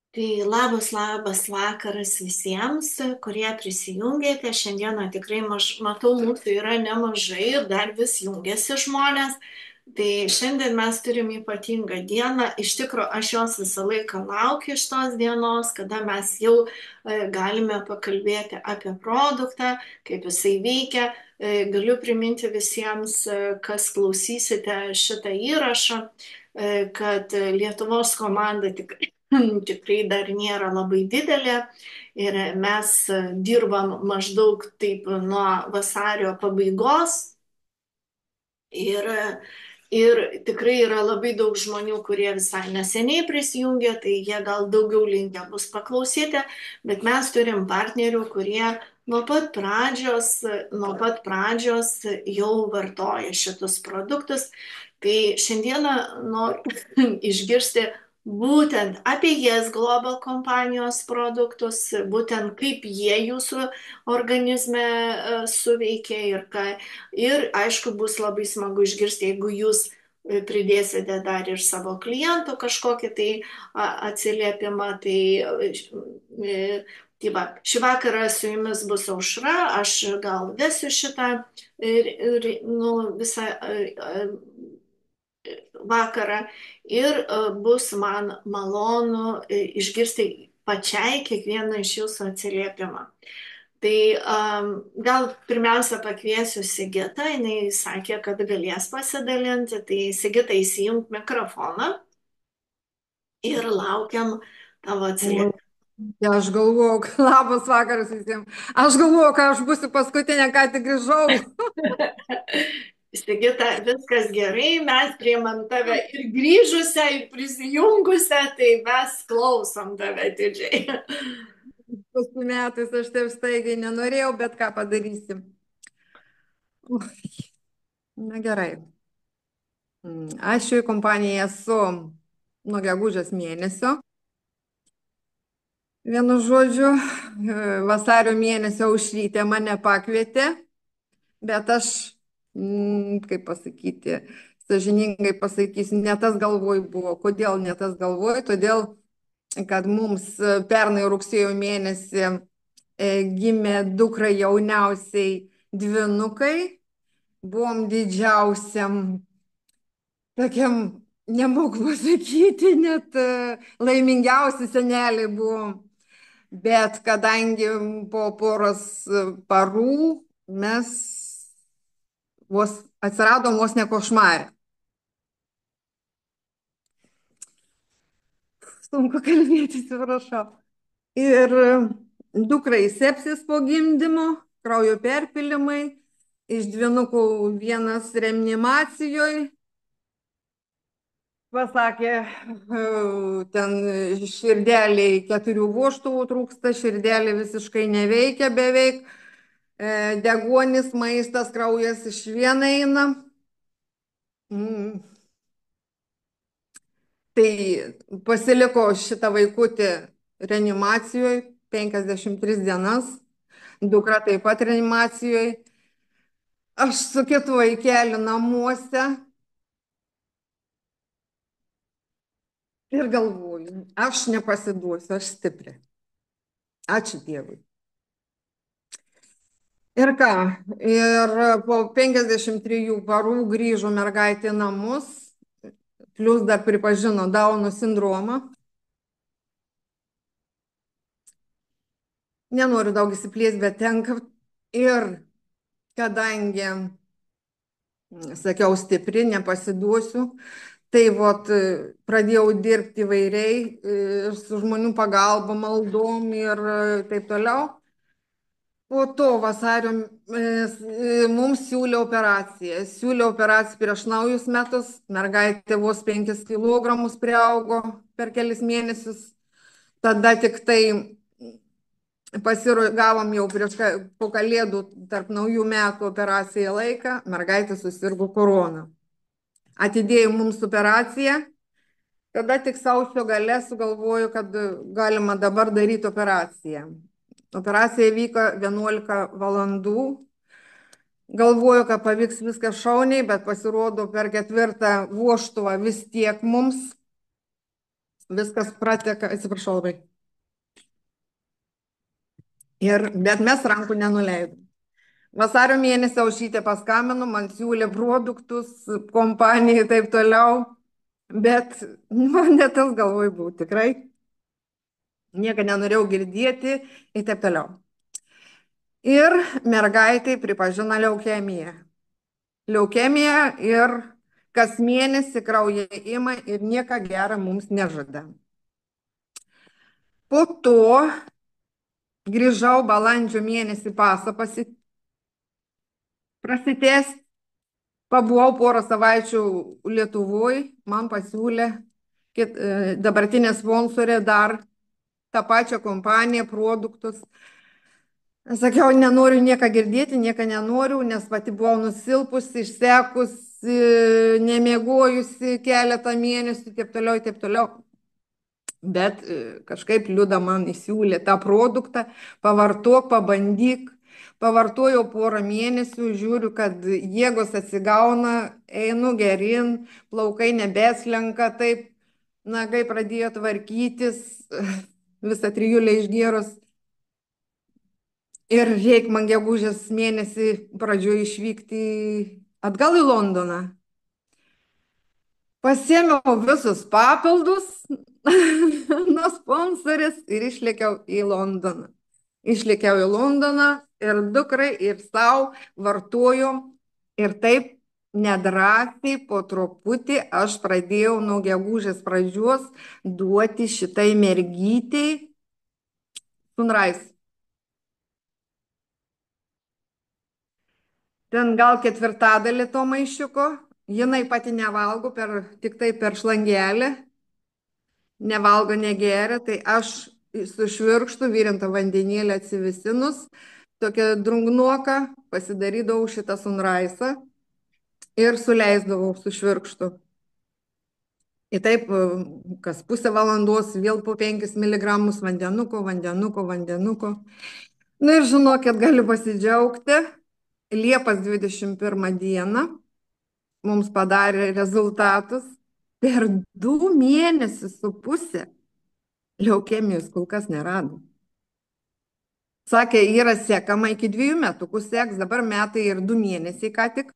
Tai labas vakaras visiems, kurie prisijungėte. Šiandieną tikrai matau, mūsų yra nemažai ir dar vis jungiasi žmonės. Tai šiandien mes turim ypatingą dieną. Iš tikrųjų, aš jos visą laiką laukiu iš tos dienos, kada mes jau galime pakalbėti apie produktą, kaip jisai veikia. Galiu priminti visiems, kas klausysite šitą įrašą, kad Lietuvos komanda tikrai tikrai dar nėra labai didelė ir mes dirbam maždaug taip nuo vasario pabaigos ir, ir tikrai yra labai daug žmonių, kurie visai neseniai prisijungė, tai jie gal daugiau linkę bus paklausyti, bet mes turim partnerių, kurie nuo pat pradžios jau vartoja šitus produktus. Tai šiandieną noriu išgirsti būtent apie Yes Global kompanijos produktus, būtent kaip jie jūsų organizme suveikia ir ką. Ir aišku, bus labai smagu išgirsti, jeigu jūs pridėsite dar ir savo klientų kažkokį tai atsiliepimą. Tai va, šį vakarą su jumis bus Aušra, aš gal vesiu šitą visą vakarą ir bus man malonu išgirsti pačiai kiekvieną iš jūsų atsiliepimą. Tai gal pirmiausia pakviesiu Sigitą, jinai sakė, kad galės pasidalinti, tai Sigita įsijunk mikrofoną ir laukiam tavo Oi, atsiliepimą. aš galvojau, labas vakaras visiems. Aš galvojau, kad aš būsiu paskutinė, ką tik grįžau. Sigita, viskas gerai, mes priimam tave ir grįžusią, ir prisijungusią, tai mes klausom tave didžiai. Paskui metais aš taip staigiai nenorėjau, bet ką padarysim. Ui, na gerai. Aš šioje kompanijoje esu nuo gegužės mėnesio. Vienu žodžiu, vasario mėnesio Aušrytė mane pakvietė, bet aš, kaip pasakyti, sąžiningai pasakysiu, ne tas galvoj buvo. Kodėl ne tas galvoj? Todėl, kad mums pernai rugsėjo mėnesį gimė dukra jauniausiai dvynukai. Buvom didžiausiam, tokiam, nemoku pasakyti, net laimingiausi seneliai buvom. Bet kadangi po poros parų mes atsiradom vos ne košmarė. Sunku kalbėti, atsiprašau. Ir dukrai sepsis po gimdymo, kraujo perpilimai, iš dvynukų vienas reanimacijoje, pasakė, ten širdeliai 4 vožtuvų trūksta, širdelė visiškai neveikia beveik, deguonis, maistas, kraujas iš viena eina. Tai pasiliko šitą vaikutį reanimacijoje 53 dienas, dukra taip pat reanimacijoje. Aš su kitu vaikeliu namuose ir galvoju, aš nepasiduosiu, aš stipri. Ačiū Dievui. Ir ką, ir po 53 parų grįžo mergaitė į namus, plus dar pripažino Dauno sindromą. Nenoriu daug įsiplėsti, bet tenka. Ir kadangi, sakiau, stipri, nepasiduosiu, tai vot pradėjau dirbti įvairiai ir su žmonių pagalba, maldom ir taip toliau. Po to vasario mums siūlė operaciją. Siūlė operaciją prieš naujus metus. Mergaitė vos 5 kilogramus priaugo per kelis mėnesius. Tada tik tai gavom jau po kalėdų tarp naujų metų operaciją laiką. Mergaitė susirgo korona. Atidėjo mums operaciją. Tada tik sausio gale sugalvoju, kad galima dabar daryti operaciją. Operacija vyko 11 valandų. Galvoju, kad pavyks viskas šauniai, bet pasirodo per 4 vožtuvą vis tiek mums viskas prateka, atsiprašau labai. Bet mes rankų nenuleidom. Vasario mėnesį Aušytė paskambino, man siūlė produktus, kompanijai ir taip toliau, bet man net tas galvoj buvo tikrai, nieko nenorėjau girdėti ir taip toliau. Ir mergaitai pripažino leukemiją. Leukemija ir kas mėnesį kraują ima ir nieko gero mums nežada. Po to grįžau balandžio mėnesį pasą prasitęsti. Pabuvau porą savaičių Lietuvoje, man pasiūlė dabartinė sponsorė dar tą pačią kompaniją, produktus. Sakiau, nenoriu nieko girdėti, nieko nenoriu, nes pati buvau nusilpusi, išsekusi, nemiegojusi keletą mėnesių, taip toliau, taip toliau. Bet kažkaip Liuda man įsiūlė tą produktą, pavartok, pabandyk. Pavartojau porą mėnesių, žiūriu, kad jėgos atsigauna, einu gerin, plaukai nebeslenka, taip, nagai pradėjo tvarkytis, visą trijulę išgėrus. Ir reik man gegužės mėnesį pradžioje išvykti atgal į Londoną. Pasėmiau visus papildus nuo sponsorės ir išlėkiau į Londoną. Išlėkiau į Londoną ir dukrai, ir savo vartoju. Ir taip nedrąsiai po truputį aš pradėjau nuo gegužės pradžios duoti šitai mergytei Sunrise. Ten gal ketvirtadalį to maišiuko. Jinai pati nevalgo, tik tai per šlangelį. Nevalgo, negeria, tai aš su švirkštu virintą vandenėlį atsivisinus, tokią drungnuoką, pasidarydavau šitą sunraisą ir suleisdavau su švirkštu. Ir taip, kas pusę valandos vėl po 5 mg vandenuko, vandenuko, vandenuko. Na ir žinokit, galiu pasidžiaugti. Liepos 21 dieną mums padarė rezultatus. Per 2 mėnesius su pusė leukemijos kol kas nerado. Sakė, yra sekama iki 2 metukų seks, dabar metai ir 2 mėnesiai ką tik.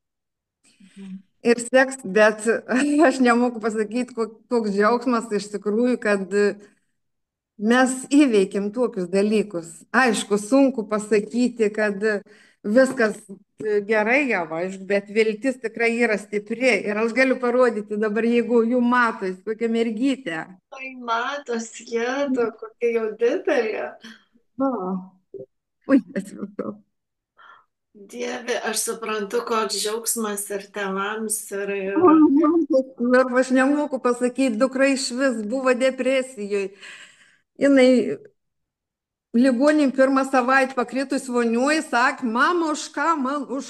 Ir seks, bet aš nemoku pasakyti, koks džiaugsmas iš tikrųjų, kad mes įveikėm tokius dalykus. Aišku, sunku pasakyti, kad viskas gerai jau, aišku, bet viltis tikrai yra stipri. Ir aš galiu parodyti dabar, jeigu jų matos, kokią mergytę. Tai matosi, jėda, kokia jau didelė. Ui, atsiprašau. Dieve, aš suprantu, koks džiaugsmas ir tėvams, ir... Ir aš nemoku pasakyti, dukra iš vis buvo depresijoje. Jinai ligoninėj pirmą savaitę pakritus vonioj, sakė, mama, už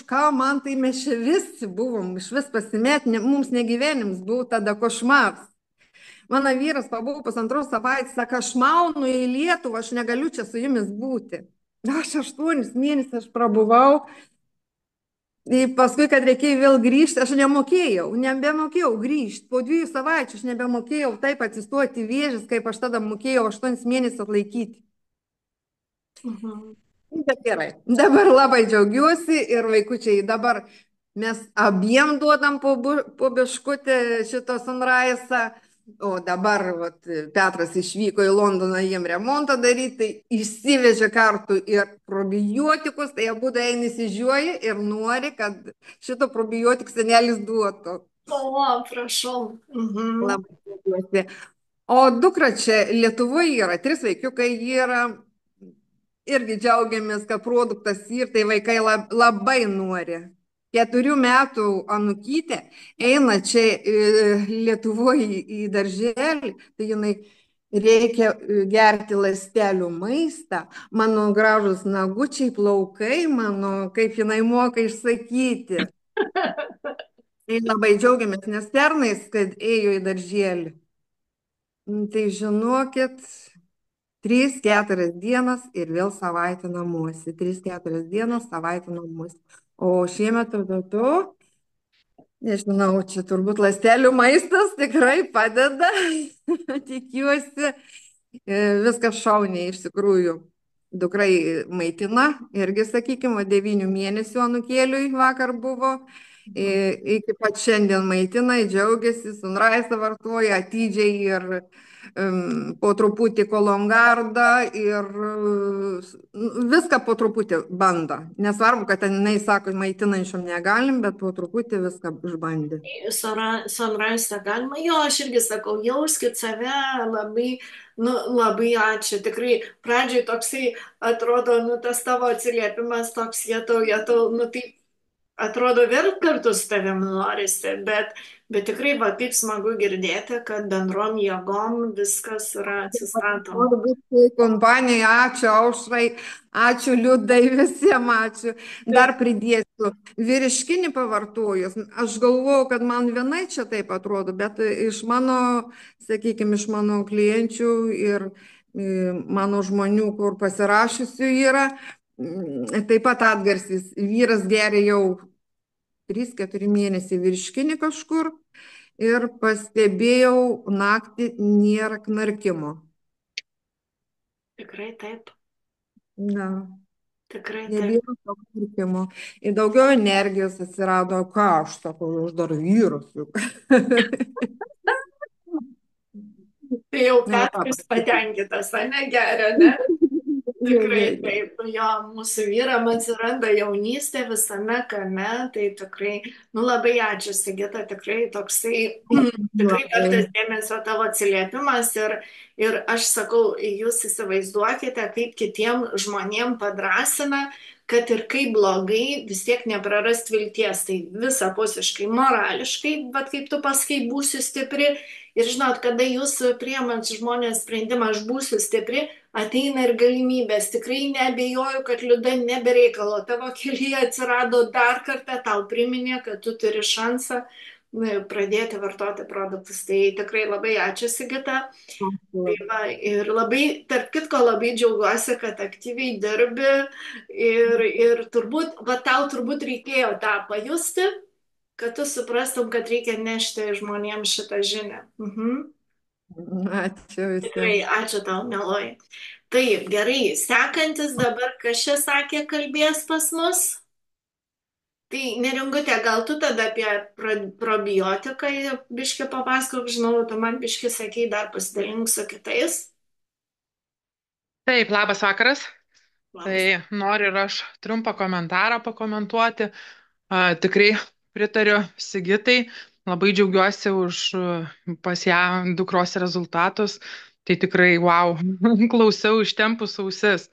ką man, tai mes čia visi buvom, iš vis pasimetę, mums negyvenims buvo tada košmaras. Mano vyras pabuvo 1,5 savaitės, sako, aš maunu į Lietuvą, aš negaliu čia su jumis būti. Aš 8 mėnesius aš prabuvau. Ir paskui, kad reikėjo vėl grįžti, aš nebemokėjau grįžti. Po 2 savaičių aš nebemokėjau taip atsistoti vėžis, kaip aš tada mokėjau 8 mėnesius atlaikyti. Bet gerai, dabar labai džiaugiuosi ir vaikučiai, dabar mes abiem duodam po biškutį šito sunraisą. O dabar vat, Petras išvyko į Londoną jiem remontą daryti, tai išsivežė kartu ir probiotikus, tai abu eina įsižiūrėję ir nori, kad šito probiotik senelis duotų. O, prašau. Labai džiaugiuosi. O dukra čia Lietuvoje yra, 3 vaikiukai yra, irgi džiaugiamės, kad produktas ir tai vaikai labai nori. 4 metų anukytė eina čia Lietuvoje į darželį, tai jinai reikia gerti ląstelių maistą, mano gražus nagučiai, plaukai, mano, kaip jinai moka išsakyti. Tai labai džiaugiamės, nes pernais, kad ėjo į darželį. Tai žinokit, 3-4 dienas ir vėl savaitę namuose. 3-4 dienas, savaitę namuose. O šiemet to Nežinau, čia turbūt ląstelių maistas tikrai padeda, tikiuosi. Viskas šauniai iš tikrųjų. Dukrai maitina, irgi, sakykime, 9 mėnesių anūkėliui vakar buvo. Iki pat šiandien maitina, džiaugiasi, sunraisą vartoja atidžiai ir po truputį kolongardą ir viską po truputį bando. Nesvarbu, kad ten jinai sako, maitinančiom negalim, bet po truputį viską išbandė. Sunrise galima, jo, aš irgi sakau, jauskit save labai, nu, labai ačiū. Tikrai pradžioj toksai atrodo, nu, tas tavo atsiliepimas toks, jėtau, nu, tai atrodo vėl kartu su tavim norisi, bet tikrai va taip smagu girdėti, kad bendrom jėgom viskas yra atsistatoma. Noriu būti kompanijai, ačiū Aušrai, ačiū Liudai, visiems ačiū. Dar pridėsiu, vyriškinį pavartojus, aš galvojau, kad man vienai čia taip atrodo, bet iš mano, sakykime, iš mano klienčių ir mano žmonių, kur pasirašysiu yra, taip pat atgarsys, vyras geria jau 3-4 mėnesiai virškinį kažkur ir pastebėjau, naktį nėra knarkimo. Tikrai taip, Na, tikrai taip. nebėra to knarkimo. Ir daugiau energijos atsirado, ką aš sakau, aš dar vyrus juk. Tai jau Na, va, Petras patenkintas, ane, geria, ne? jo, Tikrai jo, jo. taip, jo, mūsų vyram atsiranda jaunystė visame kame, tai tikrai, nu labai ačiū, Sigita, tikrai toksai, tikrai Labai. vertas dėmesio tavo atsiliepimas ir aš sakau, jūs įsivaizduokite, kaip kitiem žmonėm padrasina, kad ir kaip blogai, vis tiek neprarast vilties, tai visapusiškai, morališkai, bet kaip tu pasakai, būsiu stipri. Ir žinot, kada jūs priemant žmonės sprendimą, aš būsiu stipri, ateina ir galimybės. Tikrai neabejoju, kad Liuda nebereikalo. Tavo kelyje atsirado dar kartą, tau priminė, kad tu turi šansą pradėti vartoti produktus. Tai tikrai labai ačiū, Sigita. Tai va, ir labai, tarp kitko, labai džiaugiuosi, kad aktyviai dirbi ir turbūt, va tau turbūt reikėjo tą pajusti, kad tu suprastum, kad reikia nešti žmonėms šitą žinią. Mhm. Ačiū Tikrai, visiems. ačiū tau, meloji. Taip, gerai, sekantis dabar, kas čia sakė, kalbės pas mus. Tai neringutė, gal tu tada apie probiotiką biški papasakok, žinau, tu man biški sakei, dar pasidalink su kitais. Taip, labas vakaras. Labas. Tai noriu ir aš trumpą komentarą pakomentuoti. Tikrai pritariu Sigitai. Labai džiaugiuosi už pas ją dukros rezultatus. Tai tikrai, wow, klausiau ištempus ausis.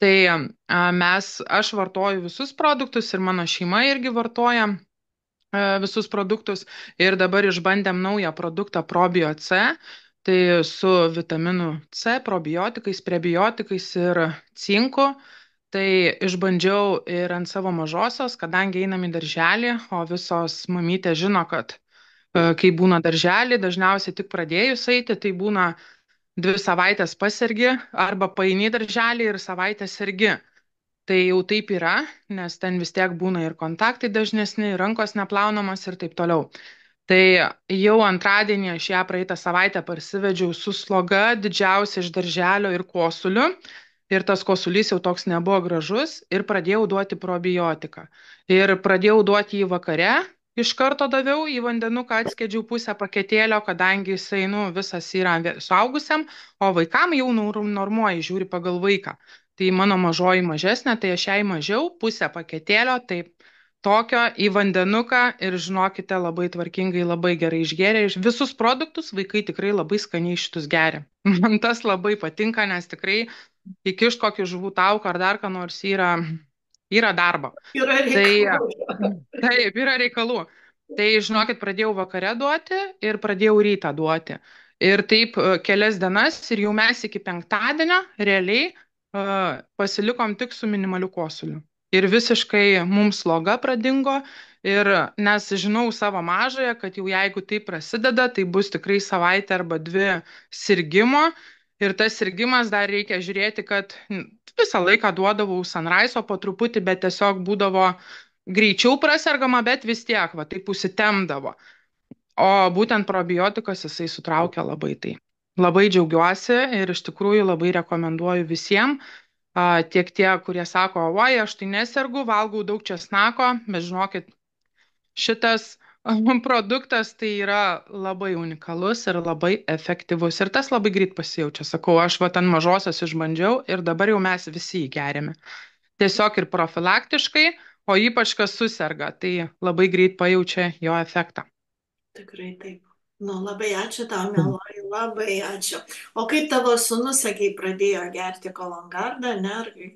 Tai aš vartoju visus produktus ir mano šeima irgi vartoja visus produktus ir dabar išbandėm naują produktą Probio C, tai su vitaminu C, probiotikais, prebiotikais ir cinku. Tai išbandžiau ir ant savo mažosios, kadangi einam į darželį, o visos mamytės žino, kad kai būna darželį, dažniausiai tik pradėjus eiti, tai būna 2 savaitės pasergi arba paeini į darželį ir savaitę sergi. Tai jau taip yra, nes ten vis tiek būna ir kontaktai dažnesni, ir rankos neplaunamos ir taip toliau. Tai jau antradienį aš ją praeitą savaitę parsivedžiau su sloga didžiausia iš darželio ir kosuliu. Ir tas kosulys jau toks nebuvo gražus ir pradėjau duoti probiotiką. Ir pradėjau duoti jį vakare, iš karto daviau į vandenuką, atskiedžiau pusę paketėlio, kadangi jisai visas yra suaugusiam, o vaikam jau normuoja, žiūri pagal vaiką. Tai mano mažoji mažesnė, tai aš jai mažiau, pusę paketėlio, taip tokio į vandenuką ir žinokite, labai tvarkingai, labai gerai išgeria. Visus produktus vaikai tikrai labai skaniai šitus geria. Man tas labai patinka, nes tikrai įkiš kokį žuvų tauką ar dar ką nors yra darbo. Yra Tai reikalų. taip, yra reikalų. Tai žinokit, pradėjau vakare duoti ir pradėjau rytą duoti. Ir taip kelias dienas ir jau mes iki penktadienio realiai pasilikom tik su minimaliu kosuliu. Ir visiškai mums sloga pradingo. Ir nes žinau savo mažąją, kad jau jeigu tai prasideda, tai bus tikrai savaitė arba 2 sirgimo. Ir tas sirgimas dar reikia žiūrėti, kad visą laiką duodavau Sunrise po truputį, bet tiesiog būdavo greičiau prasergama, bet vis tiek, va, taip užsitemdavo. O būtent probiotikas jisai sutraukia labai tai. Labai džiaugiuosi ir iš tikrųjų labai rekomenduoju visiems, tiek tie, kurie sako, oi, aš tai nesergu, valgau daug česnako, bet žinokit, šitas produktas tai yra labai unikalus ir labai efektyvus. Ir tas labai greit pasijaučia. Sakau, aš va ant mažosios išbandžiau ir dabar jau mes visi jį geriame. Tiesiog ir profilaktiškai, o ypač kas suserga, tai labai greit pajaučia jo efektą. Tikrai taip. Nu, labai ačiū tau, mieloji, labai ačiū. O kaip tavo sūnus, sakai, pradėjo gerti kolongardą, ne?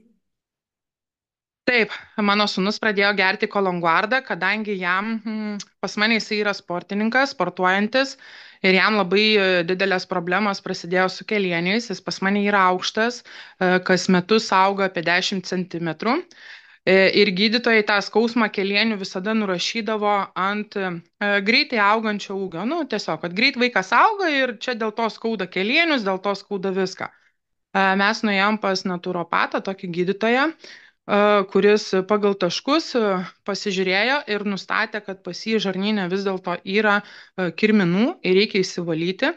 Taip, mano sūnus pradėjo gerti kolonguardą, kadangi jam, pas mane jisai yra sportininkas, sportuojantis ir jam labai didelės problemos prasidėjo su kelieniais, jis pas mane yra aukštas, kas metus auga apie 10 cm. Ir gydytojai tą skausmą kelienių visada nurašydavo ant greitai augančio ūgio. Nu, tiesiog, kad greit vaikas auga ir čia dėl to skauda kelienius, dėl to skauda viską. Mes nuėjom pas naturopatą, tokį gydytoją, kuris pagal taškus pasižiūrėjo ir nustatė, kad pas jį žarnyne vis dėlto yra kirminų ir reikia įsivalyti.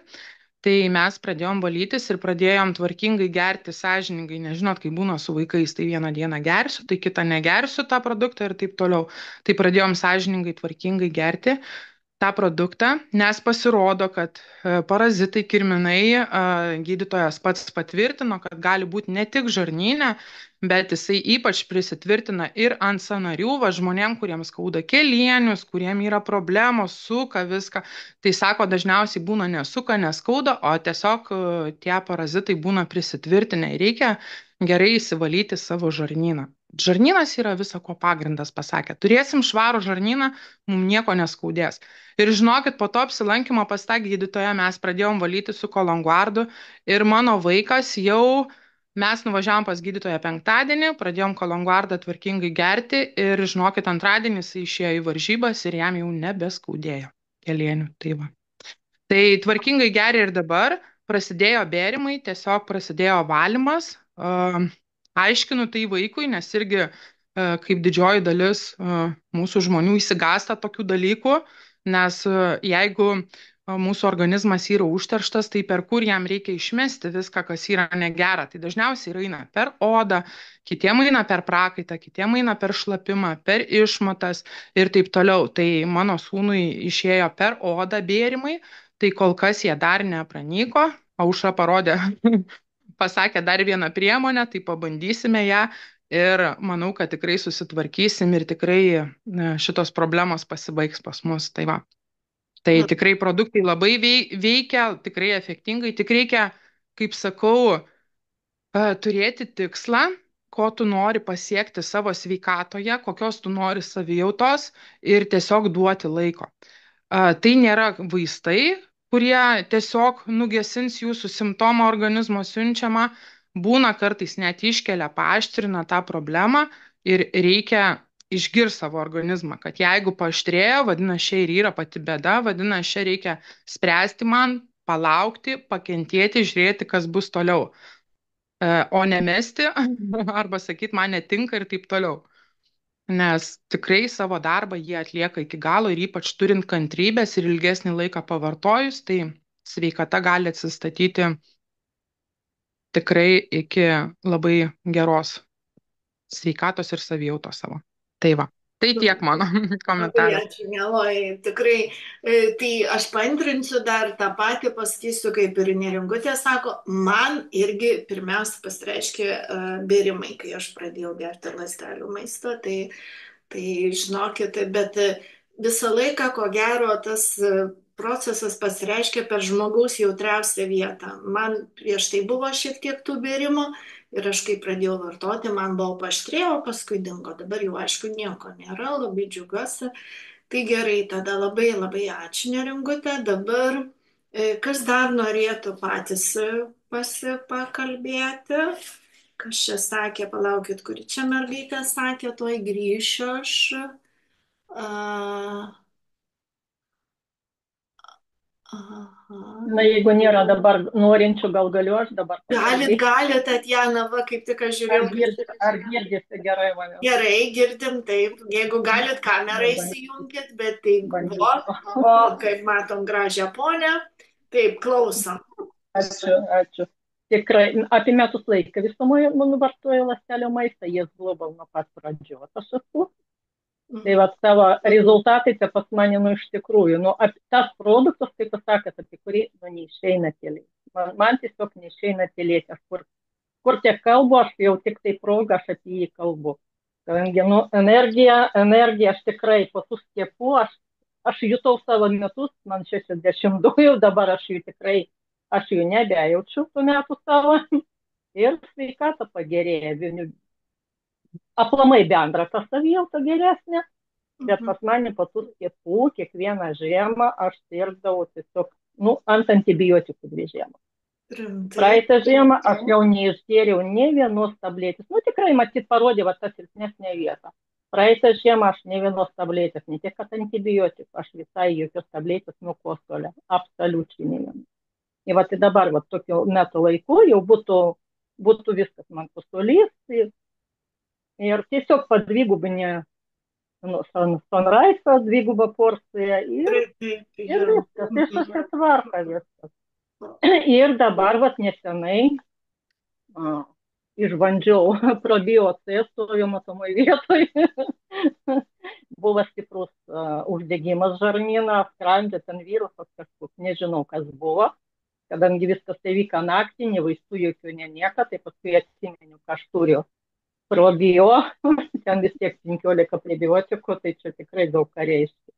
Tai mes pradėjom valytis ir pradėjom tvarkingai gerti, sąžiningai, nežinot, kai būna su vaikais, tai vieną dieną gersiu, tai kitą negersiu tą produktą ir taip toliau. Tai pradėjom sąžiningai, tvarkingai gerti tą produktą, nes pasirodo, kad parazitai, kirminai, gydytojas pats patvirtino, kad gali būti ne tik žarnyne, bet jisai ypač prisitvirtina ir ant sąnarių, va žmonėm, kuriems skauda kelienius, kuriem yra problemos, suka viską. Tai sako, dažniausiai būna nesuka, neskauda, o tiesiog tie parazitai būna prisitvirtinę ir reikia gerai įsivalyti savo žarnyną. Žarnynas yra viso ko pagrindas, pasakė. Turėsim švarų žarnyną, mums nieko neskaudės. Ir žinokit, po to apsilankimo pas tą gydytoją mes pradėjom valyti su kolonguardu ir mano vaikas jau, mes nuvažiavom pas gydytoją penktadienį, pradėjom kolonguardą tvarkingai gerti ir žinokit, antradienį jis išėjo į varžybas ir jam jau nebeskaudėjo kelienių. Tai va. Tai tvarkingai geria ir dabar, prasidėjo bėrimai, tiesiog prasidėjo valymas. Aiškinu tai vaikui, nes irgi kaip didžioji dalis mūsų žmonių įsigasta tokių dalykų, nes jeigu mūsų organizmas yra užterštas, tai per kur jam reikia išmesti viską, kas yra negera. Tai dažniausiai eina per odą, kitiem eina per prakaitą, kitiem eina per šlapimą, per išmatas ir taip toliau. Tai mano sūnui išėjo per odą bėrimai, tai kol kas jie dar nepranyko. Aušra parodė, pasakė dar vieną priemonę, tai pabandysime ją. Ir manau, kad tikrai susitvarkysim ir tikrai šitos problemos pasibaigs pas mus. Tai va. Tai tikrai produktai labai veikia, tikrai efektingai. Tik reikia, kaip sakau, turėti tikslą, ko tu nori pasiekti savo sveikatoje, kokios tu nori savijautos ir tiesiog duoti laiko. Tai nėra vaistai, kurie tiesiog nugesins jūsų simptomą organizmo siunčiamą, būna kartais net iškelia, paaštrina tą problemą ir reikia išgirsti savo organizmą, kad jeigu paaštrėjo, vadinasi, čia ir yra pati bėda, vadinasi, čia reikia spręsti man, palaukti, pakentėti, žiūrėti, kas bus toliau, o nemesti arba sakyti, man netinka ir taip toliau. Nes tikrai savo darbą jie atlieka iki galo ir ypač turint kantrybės ir ilgesnį laiką pavartojus, tai sveikata gali atsistatyti tikrai iki labai geros sveikatos ir savijautos savo. Tai va, tai tiek mano Labai komentaras. ačiū, mieloji. Tikrai, tai aš paantrinsiu dar tą patį, pasakysiu, kaip ir Neringutė sako, man irgi pirmiausia pasireiškė bėrimai, kai aš pradėjau gerti ląstelių maistą. Tai žinokit, bet visą laiką, ko gero, tas procesas pasireiškia per žmogaus jautriausią vietą. Man prieš tai buvo šiek tiek tų bėrimų ir aš kai pradėjau vartoti, man buvo paaštrėjo, o paskui dingo. Dabar jau aišku nieko nėra, labai džiugiuosi. Tai gerai, tada labai labai ačiū Neringutė. Dabar kas dar norėtų patys pakalbėti? Kas čia sakė, palaukit, kuri čia mergaitė sakė, tuoj grįšiu aš. Aha. Na, jeigu nėra dabar norinčių, gal galiu aš dabar Galit, pakalbėti. galit, Tatjana, va, kaip tik aš žiūrėjau. Ar girdite gerai mane? Gerai, girdim, taip. Jeigu galit, kamerą Bandysiu. įsijunkit, bet tai, o, kaip matom, gražią ponę. Taip, klausom. Ačiū, ačiū. Tikrai, apie metus laiką visumoje mano vartoju ląstelio maistą, jis global nuo pat pradžios. Aš esu. Tai va savo rezultatai tai pas mane, nu, iš tikrųjų, nu, tas produktas, kaip pasakėt, apie kurį, nu, neišeina tylėti. Man tiesiog neišeina tylėti. Aš kur tiek kalbu, aš jau tik tai progą, aš apie jį kalbu. Kadangi, nu, energija, aš tikrai po tų skiepų, aš jutau savo metus, man 62 jau, dabar aš jų nebejaučiu tų metų savo. Ir sveikata pagerėja. Aplamai bendra ta savijauta geresnė. Bet pas mane po tų skiepų kiekvieną žiemą aš sirgdavau tiesiog, nu, ant antibiotikų 2 žiemas. Praeitą žiemą aš jau neišgėriau nė vienos tabletės. Nu, tikrai, matyt, parodė va tą silpnesnę vietą. Praeitą žiemą aš nė vienos tabletės, ne tik antibiotikų, aš visai jokios tabletės nuo kosulio, absoliučiai nė vienos. Ir va tai dabar, va tokiu metų laiku jau būtų viskas man kosulys ir tiesiog padvigubinė Sunrise, 2 porcija ir viskas, susitvarka viskas. Ir dabar, vat nesenai, išbandžiau probiotiką, stovėjau matomoj vietoj. Buvo stiprus uždegimas žarnyno, skrandžio, ten virusas kažkoks, nežinau, kas buvo. Kadangi viskas tai vyka naktį, ne vaistų jokių nieka, tai paskui atsimeniu, ką aš turiu. Probio, ten vis tiek 15 prebiotikų, tai čia tikrai daug ką reiškia.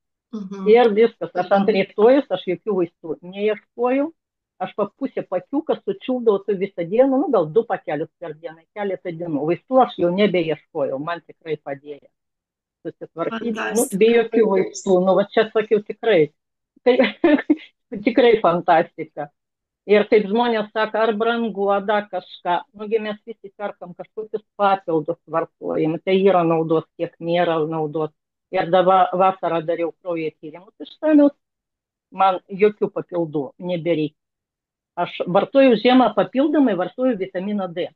Ir viskas, aš ant rytojus, aš jokių vaistų neieškojau, aš po pusę pakiuką sučiūdavau tai visą dieną, nu gal 2 pakelius per dieną, keletą dienų. Vaistų aš jau nebeieškojau, man tikrai padėjo susitvarkyti, nu, be jokių vaistų, nu va čia sakiau tikrai, tikrai fantastika. Ir kaip žmonės sako, ar brangu, ar kažką, nugi mes visi perkam kažkokius papildus vartojim, tai yra naudos, kiek nėra naudos. Ir dabar vasarą dariau kraujo tyrimus išsamius, man jokių papildų nebereikia. Aš vartoju žiemą papildomai, vartoju vitaminą D.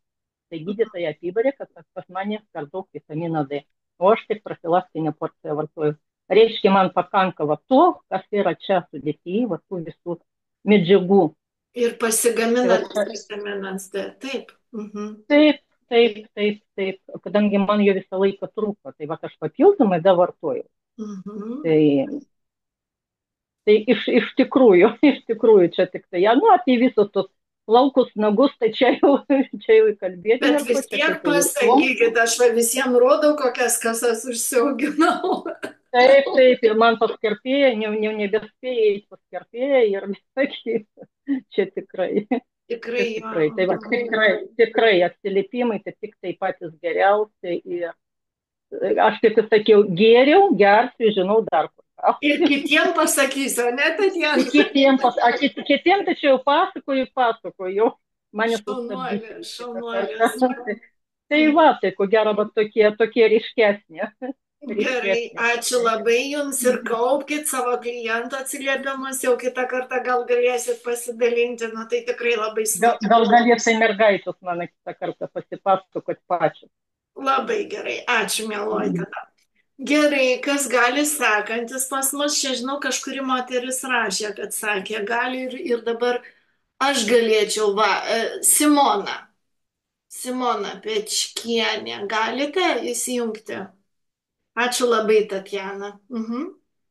Tai gydytoja apibarė, kad pas mane per daug vitamino D. O aš tik profilaktinę porciją vartoju. Reiškia, man pakanka va to, kas yra čia sudėtyje, va tų visų medžiagų. Ir pasigaminat vitaminas D, taip. Taip, kadangi man jo visą laiką trūko, tai va aš papildomai davartoju. Tai iš tikrųjų čia tik tai, nu, apie visus tus plaukus, nagus, tai čia jau kalbėti. Bet vis tiek pasakykit, aš visiems rodau, kokias kasas užsiauginau. Taip, ir man paskerpėja, jau nebespėja į paskerpėją ir sakyti, čia tikrai. Tai va, tikrai atsiliepimai, tai tik tai patys geriausiai. Ir aš tik sakiau, geriau, gersiu, žinau dar kur. Ir kitiems pasakysiu, ne, Tatjana? Kitiems tačiau pasakoju, mane šaunuolės. Tai va, tai ko gero, bet tokie ryškesni. Gerai, ačiū labai jums ir kaupkite savo klientų atsiliepimus, jau kitą kartą gal galėsit pasidalinti, nu tai tikrai labai svarbu. Gal galėsai mergaitus man kitą kartą pasipasakoti pačiu. Labai gerai, ačiū mieloji tada. Gerai, kas gali sekantis pas mus, čia žinau, kažkuri moteris rašė, kad sakė, gali ir dabar aš galėčiau, Simona Pečkienė, galite įsijungti? Ačiū labai, Tatjana.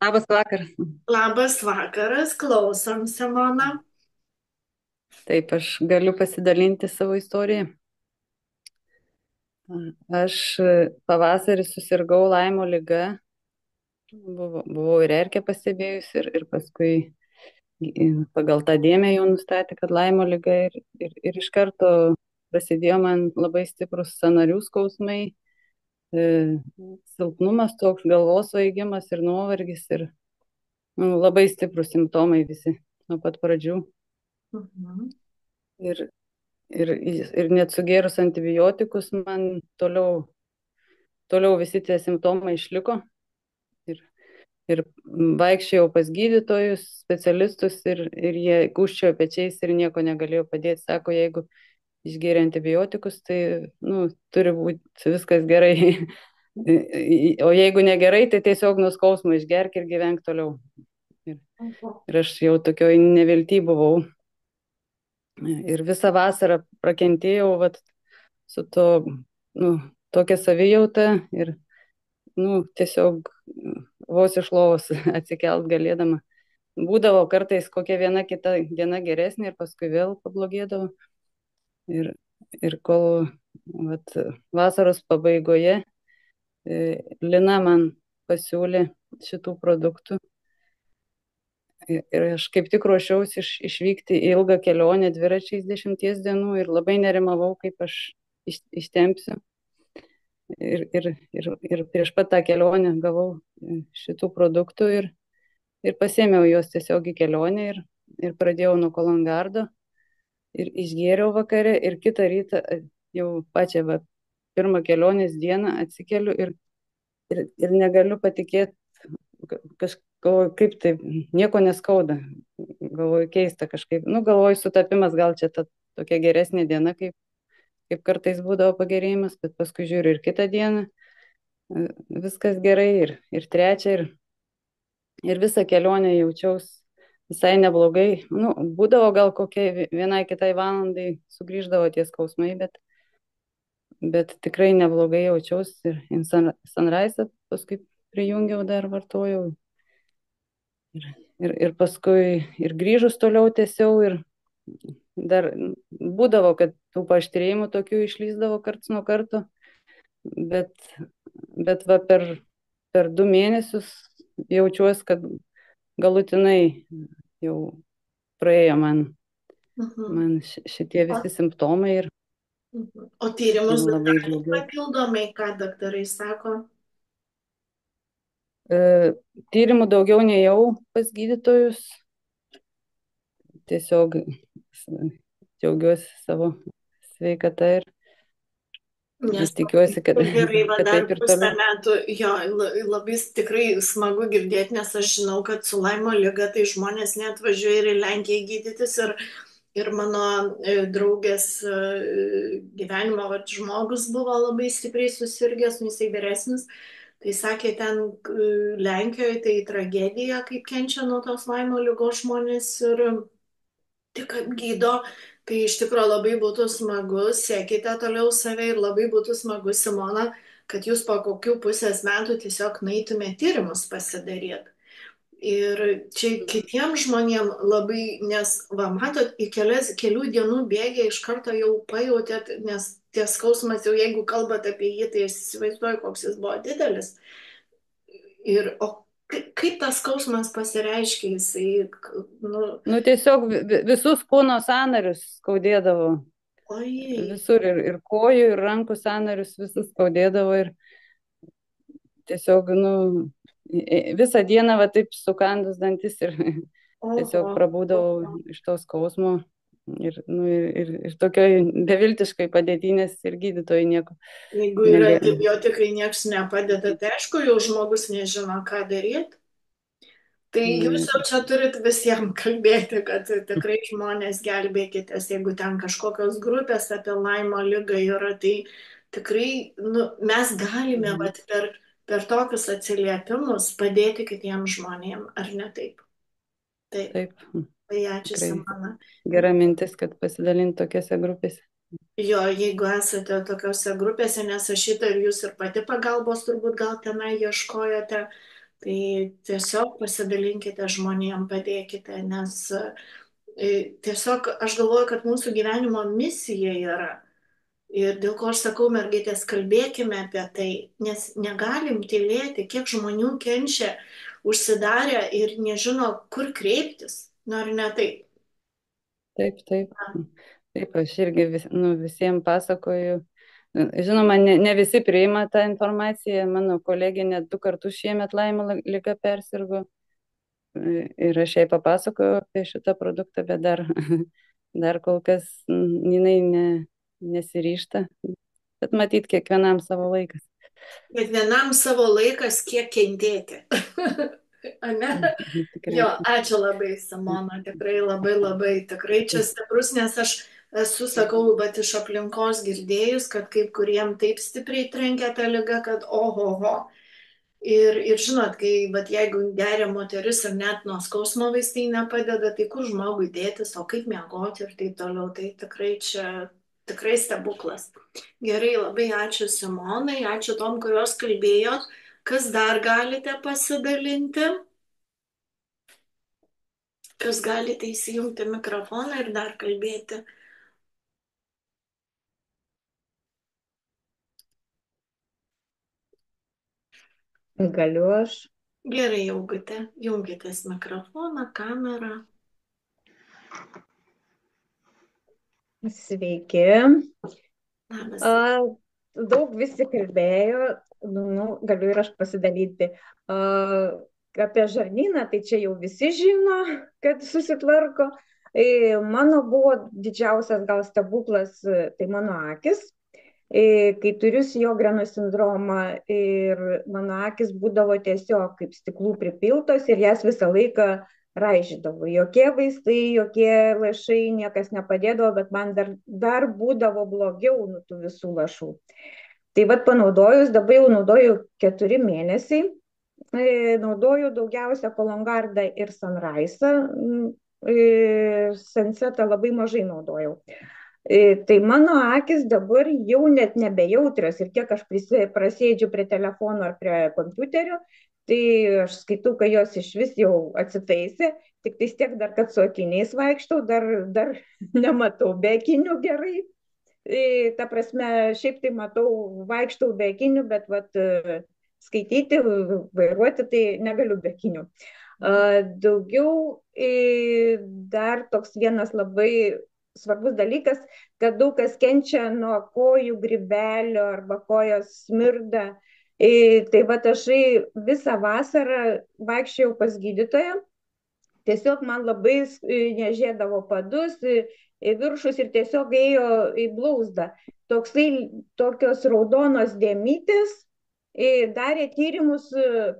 Labas vakaras. Labas vakaras, klausom, Simona. Taip, aš galiu pasidalinti savo istoriją. Aš pavasarį susirgau Laimo liga, buvau ir erkę pastebėjus ir paskui pagal tą dėmę jau nustatė, kad Laimo liga ir iš karto prasidėjo man labai stiprus sąnarių skausmai, silpnumas toks, galvos svaigimas ir nuovargis ir labai stiprus simptomai visi nuo pat pradžių. Ir net sugėrus antibiotikus man toliau visi tie simptomai išliko. ir vaikščiojau pas gydytojus, specialistus ir jie gūžčiojo pečiais ir nieko negalėjo padėti. Sako, jeigu išgėrė antibiotikus, tai turi būti viskas gerai. O jeigu negerai, tai tiesiog nuo skausmo išgerk ir gyvenk toliau. Ir aš jau tokioj nevilty buvau. Ir visą vasarą prakentėjau su tokia savijauta ir tiesiog vos iš lovos atsikelt galėdama. Būdavo kartais kokia viena kita diena geresnė ir paskui vėl pablogėdavo. Ir kol vasaros pabaigoje Lina man pasiūlė šitų produktų. Ir aš kaip tik ruošiausi išvykti į ilgą kelionę dviračiais 10 dienų ir labai nerimavau, kaip aš ištempsiu. Ir prieš pat tą kelionę gavau šitų produktų ir pasėmiau juos tiesiog į kelionę ir pradėjau nuo Kolangardo ir išgėriau vakare ir kitą rytą jau pačią pirmą kelionės dieną atsikeliu ir negaliu patikėti, kaip tai, nieko neskauda. Galvoju, keista kažkaip. Galvoju, sutapimas, gal čia ta tokia geresnė diena, kaip kartais būdavo pagerėjimas, bet paskui žiūriu ir kitą dieną, viskas gerai, ir trečią, ir visą kelionę jaučiausi visai neblogai. Būdavo gal kokiai vienai kitai valandai sugrįždavo tie skausmai, bet tikrai neblogai jaučiausi ir Sunrise paskui prijungiau dar vartojau. Ir paskui ir grįžus toliau tęsiau ir dar būdavo, kad tų paaštrėjimų tokių išlysdavo karts nuo karto, bet per 2 mėnesius jaučiuosi, kad galutinai jau praėjo man šitie visi simptomai ir O tyrimus labai darot džiaugiuosi. papildomai, ką daktarai sako? Tyrimų daugiau nejau pas gydytojus. Tiesiog džiaugiuosi savo sveikata ir tikiuosi, kad gerai, dar taip ir pusę toliau. metų, jo, labai tikrai smagu girdėti, nes aš žinau, kad su Laimo liga tai žmonės net važiuoja ir į Lenkiją gydytis ir mano draugės gyvenimo žmogus buvo labai stipriai susirgęs, jisai vyresnis, tai sakė, ten Lenkijoje tai tragedija, kaip kenčia nuo tos Laimo ligos žmonės ir tik apgydo. Tai iš tikrųjų labai būtų smagu, sekite toliau save ir labai būtų smagu, Simona, kad jūs po kokių pusės metų tiesiog nueitumėte tyrimus pasidaryti. Ir čia kitiems žmonėms labai, nes, matot, į kelių dienų bėgę iš karto jau pajautėt, nes ties skausmas jau, jeigu kalbat apie jį, tai aš įsivaizduoju, koks jis buvo didelis. O kaip tas skausmas pasireiškia, jisai, tiesiog visus kūno sąnarius skaudėdavo. Visur ir kojų, ir rankų sąnarius visus skaudėdavo ir tiesiog, visą dieną taip sukandus dantis ir tiesiog prabūdavau iš to skausmo ir tokioj beviltiškai padėty, nes ir gydytojai nieko. Jeigu yra antibiotikai, niekas nepadeda, tai aišku, jau žmogus nežino, ką daryti. Tai jūs jau čia turit visiems kalbėti, kad tikrai žmonės gelbėkitės, jeigu ten kažkokios grupės apie Laimo ligą yra, tai tikrai mes galime per tokius atsiliepimus padėti kitiems žmonėms, ar ne taip? Taip. Tai ačiū, Simona. Gera mintis, kad pasidalinti tokiose grupėse. Jo, jeigu esate tokiose grupėse, nes aš šitą ir jūs ir pati pagalbos turbūt gal tenai ieškojote, tai tiesiog pasidalinkite žmonėm, padėkite, nes tiesiog aš galvoju, kad mūsų gyvenimo misija yra. Ir dėl ko aš sakau, mergaitės, kalbėkime apie tai, nes negalim tylėti, kiek žmonių kenčia, užsidarę ir nežino, kur kreiptis. Ar ne taip? Taip, aš irgi visiems pasakoju. Žinoma, ne visi priima tą informaciją. Mano kolegė net 2 kartus šiemet Laimo liga persirgo. Ir aš jai papasakojau apie šitą produktą, bet dar kol kas jinai nesiryžta. Bet matyt, kiekvienam savo laikas. Kiekvienam savo laikas, kiek kentėti. Ane? Tikrai. Jo, ačiū labai, Simona, tikrai labai labai, tikrai čia stiprus, nes aš esu, sakau, bet iš aplinkos girdėjus, kad kaip kuriem taip stipriai trenkia ta liga, kad ohoho. Ir žinot, kai, bet jeigu geria moteris ir net nuo skausmo vaistai nepadeda, tai kur žmogui dėtis, o kaip miegoti ir taip toliau, tai tikrai čia tikrai stebuklas. Gerai, labai ačiū Simonai, ačiū tom, kurios kalbėjot. Kas dar galite pasidalinti? Kas galite įsijungti mikrofoną ir dar kalbėti? Galiu aš. Gerai, Augute, jungitės mikrofoną, kamerą. Sveiki. Labas. Daug visi kalbėjo, galiu ir aš pasidalyti. Apie žarnyną, tai čia jau visi žino, kad susitvarko. Mano buvo didžiausias gal stebuklas, tai mano akis. Kai turiu Sjogreno sindromą ir mano akis būdavo tiesiog kaip stiklų pripiltos ir jas visą laiką raižydavo. Jokie vaistai, jokie lašai, niekas nepadėdavo, bet man dar būdavo blogiau nuo tų visų lašų. Tai vad panaudojus, dabar jau naudoju 4 mėnesiai, naudoju daugiausia Kolongardą ir Sunrise'ą, Sunsetą labai mažai naudojau. Tai mano akis dabar jau net nebejautrios ir kiek aš prasėdžiu prie telefono ar prie kompiuterio, tai aš skaitau, kad jos iš vis jau atsitaisė, tik tais tiek dar, kad su akiniais vaikštau, dar nematau be akinių gerai. Ta prasme, šiaip tai matau, vaikštau be akinių, bet skaityti, vairuoti tai negaliu be akinių. Daugiau dar toks vienas labai svarbus dalykas, kad daug kas kenčia nuo kojų grybelio arba kojos smirda. Tai aš visą vasarą vaikščiojau pas gydytoją, tiesiog man labai nežėdavo padus, viršus ir tiesiog ėjo į blauzdą. Tokios raudonos dėmytės, darė tyrimus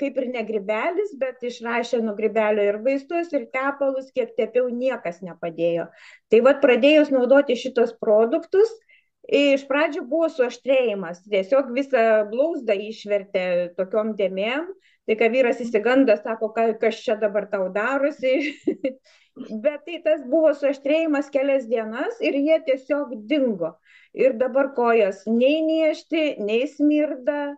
kaip ir ne grybelis, bet išrašė nuo grybelio ir vaistus, ir tepalus, kiek tepiau, niekas nepadėjo. Tai pradėjus naudoti šitos produktus, iš pradžių buvo suaštrėjimas, tiesiog visą blauzdą išvertė tokiom dėmėm, tai kai vyras įsigando, sako, kas čia dabar tau darosi, bet tai tas buvo suaštrėjimas kelias dienas ir jie tiesiog dingo. Ir dabar kojas nei niežti, nei smirda.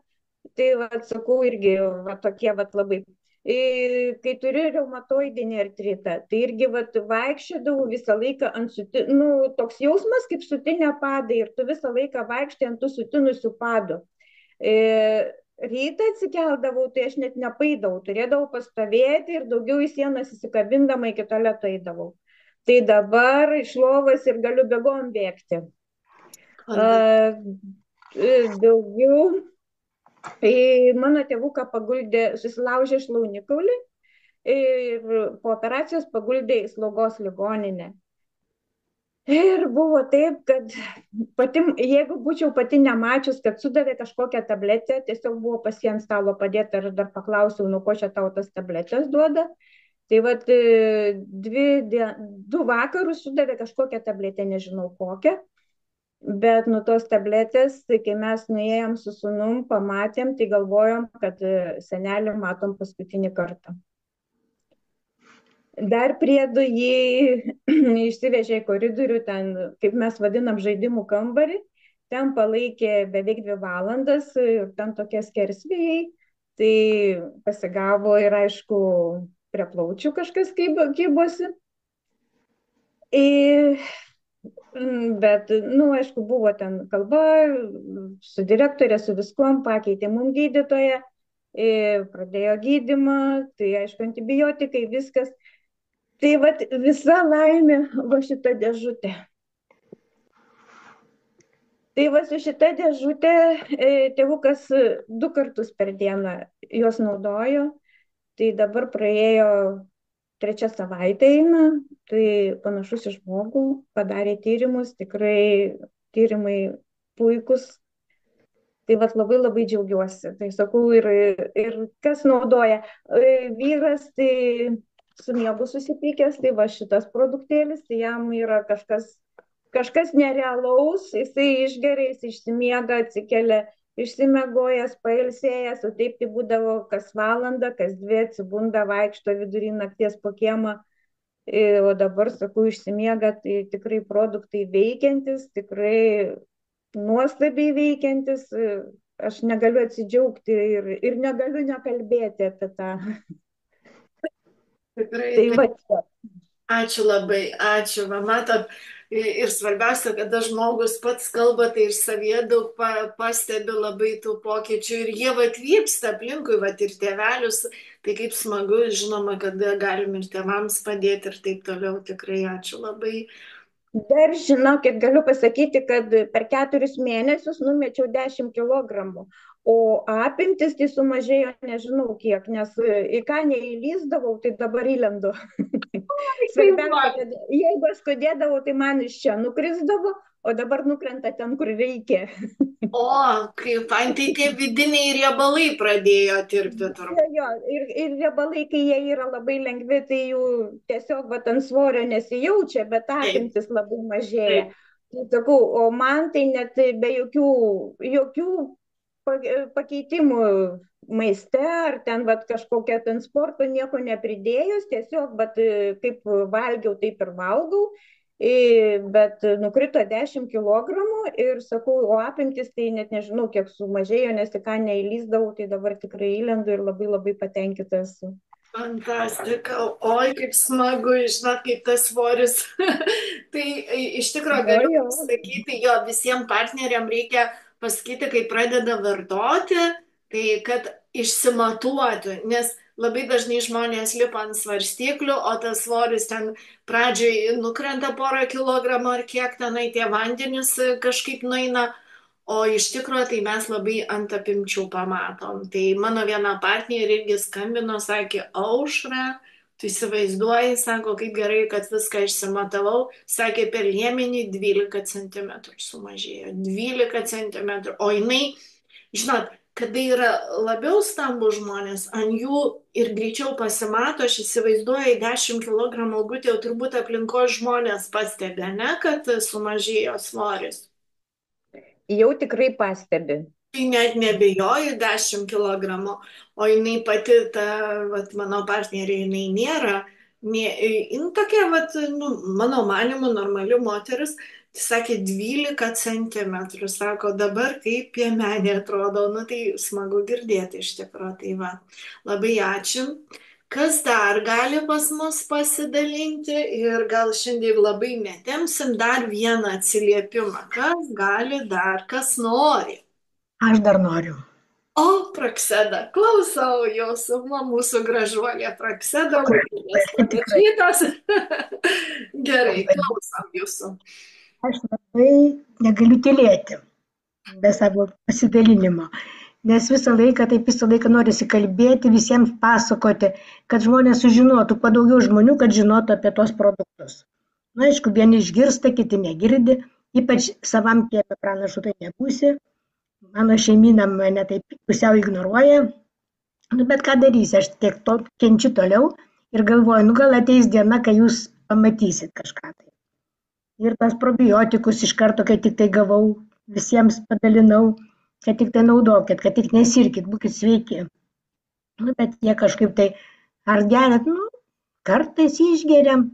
Tai sakau irgi tokie labai. Kai turiu reumatoidinį artritą, tai irgi vaikščiodavau visą laiką ant toks jausmas kaip sutinė padai ir tu visą laiką vaikštai ant tų sutinusių padų. Rytą atsikeldavau, tai aš net nepaidavau, turėdavau pastovėti ir daugiau į sienas įsikabindama iki tualeto eidavau. Tai dabar iš lovos ir galiu bėgom bėgti. Daugiau. Mano tėvuką paguldė, susilaužė šlaunikaulį ir po operacijos paguldė į slaugos ligoninę. Ir buvo taip, kad jeigu būčiau pati nemačius, kad sudavė kažkokią tabletę, tiesiog buvo pas jį ant stalo padėta ir aš dar paklausiau, nuo ko čia tau tas tabletės duoda. Tai 2 vakarus sudavė kažkokią tabletę, nežinau kokią. Bet nuo tos tabletės, tai kai mes nuėjom su sūnum, pamatėm, tai galvojom, kad senelį matom paskutinį kartą. Dar priedu jį išsivežė į koridorių, ten, kaip mes vadinam, žaidimų kambarį, ten palaikė beveik 2 valandas ir ten tokie skersvėjai, tai pasigavo ir aišku, prie plaučių kažkas kybosi. Bet, aišku, buvo ten kalba, su direktorė, su viskuom, pakeitė mum gydytoją, pradėjo gydymą, tai aišku, antibiotikai, viskas. Tai visa laimė šita dėžutė. Tai su šita dėžutė tėvukas 2 kartus per dieną jos naudojo, tai dabar praėjo 3 savaitė eina, tai panašus į žmogų, padarė tyrimus, tikrai tyrimai puikus. Tai vat labai labai džiaugiuosi. Tai sakau, ir kas naudoja. Vyras tai su miegu susipykęs, tai va šitas produktėlis, tai jam yra kažkas nerealaus, jisai išgeria, jis išsimiega, atsikelia, išsimegojęs, pailsėjęs, o taip tai būdavo kas valandą, kas dvi atsibunda, vaikšto vidury nakties po kiemą. O dabar, sakau, išsimiega, tai tikrai produktai veikiantis, tikrai nuostabiai veikiantis. Aš negaliu atsidžiaugti ir negaliu nekalbėti apie tą. Tikrai, Tai va, ačiū labai, ačiū. Va, matot, ir svarbiausia, kada žmogus pats kalba, tai ir savyje daug pastebi labai tų pokyčių ir jie atvyksta aplinkui, ir tėvelius. Tai kaip smagu, žinoma, kada galim ir tėvams padėti ir taip toliau. Tikrai ačiū labai. dar žinokit, galiu pasakyti, kad per 4 mėnesius numečiau 10 kilogramų, o apimtis tai sumažėjo nežinau kiek, nes į ką neįlysdavau, tai dabar įlendu. Svarbiausia, kad jeigu aš skudėdavau, tai man iš čia nukrisdavo, o dabar nukrenta ten, kur reikia. O, kaip tai tie vidiniai riebalai pradėjo tirpti turbūt. Jo, ir riebalai, kai jie yra labai lengvi, tai jų tiesiog ant svorio nesijaučia, bet apimtis labai mažėja. Tai sakau, o man tai net be jokių pakeitimų maiste ar ten kažkokia ten sporto nieko nepridėjus, tiesiog kaip valgiau, taip ir valgau, bet nukrito 10 kilogramų ir sakau, o apimtis tai net nežinau, kiek sumažėjo, nes į ką neįlysdavau, tai dabar tikrai įlendu ir labai labai patenkinta esu. Fantastika, oi kaip smagu, žinot, kaip tas svoris. Tai iš tikrųjų galiu pasakyti, jo visiems partneriam reikia pasakyti, kai pradeda vartoti, tai kad išsimatuotų, nes labai dažnai žmonės lipa ant svarstyklių, o tas svoris ten pradžioj nukrenta porą kilogramų ar kiek tenai tie vandenys kažkaip nueina. O iš tikrųjų tai mes labai ant apimčių pamatom. Tai mano viena partnerė irgi skambino, sakė, Aušra, tu įsivaizduoji, sako, kaip gerai, kad viską išsimatavau. Sakė, per liemenį 12 cm sumažėjo. 12 cm. O jinai, žinot, kada yra labiau stambų žmonės, ant jų ir greičiau pasimato, aš įsivaizduoju, 10 kg augutė jau turbūt aplinkos žmonės pastebi, ne, kad sumažėjo svoris. Jau tikrai pastebi. Tai net nebejoju 10 kg, o jinai pati, mano partnerė, jinai nėra, tokia, mano manimu, normali moteris, tai sakė 12 cm, sako, dabar kaip piemenė atrodo, tai smagu girdėti iš tikrųjų, tai va, labai ačiū. Kas dar gali pas mus pasidalinti ir gal šiandien labai netemsim dar vieną atsiliepimą. Kas gali dar, kas nori? Aš dar noriu. O, Prakseda, klausau jūsų, mūsų gražuolė Prakseda. Gerai, klausom jūsų. Aš labai negaliu tylėti be savo pasidalinimo. Nes visą laiką norisi kalbėti, visiems pasakoti, kad žmonės sužinotų, kuo daugiau žmonių, kad žinotų apie tos produktus. Na, aišku, vieni išgirsta, kiti negirdi, ypač savam kieme pranašu tai nebūsi. Mano šeimyna mane taip pusiau ignoruoja, bet ką darysi, aš tiek to kenčiu toliau ir galvoju, gal ateis diena, kai jūs pamatysit kažką tai. Ir tas probiotikus iš karto, kai tik tai gavau, visiems padalinau, kad tik tai naudokit, kad tik nesirkit, būkit sveiki. Bet jie kažkaip tai, ar geriat, kartais išgeriam,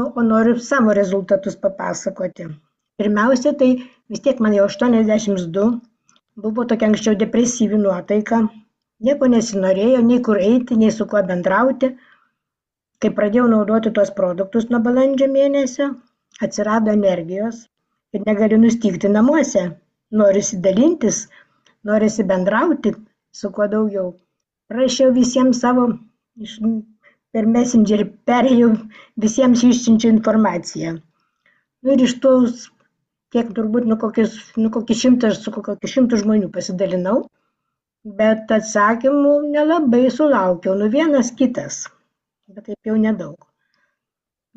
o noriu savo rezultatus papasakoti. Pirmiausia, tai vis tiek man jau 82, buvo tokia anksčiau depresyvi nuotaika, nieko nesinorėjo, nei kur eiti, nei su kuo bendrauti. Kai pradėjau naudoti tuos produktus nuo balandžio mėnesio, atsirado energijos ir negaliu nustygti namuose. Norisi dalintis, norisi bendrauti su kuo daugiau. Prašiau visiems savo, per Messengerį perėjau, visiems išsiunčiu informaciją. Ir iš tos, kiek turbūt, kokį 100 žmonių pasidalinau, bet atsakymų nelabai sulaukiau, vienas kitas, bet taip jau nedaug.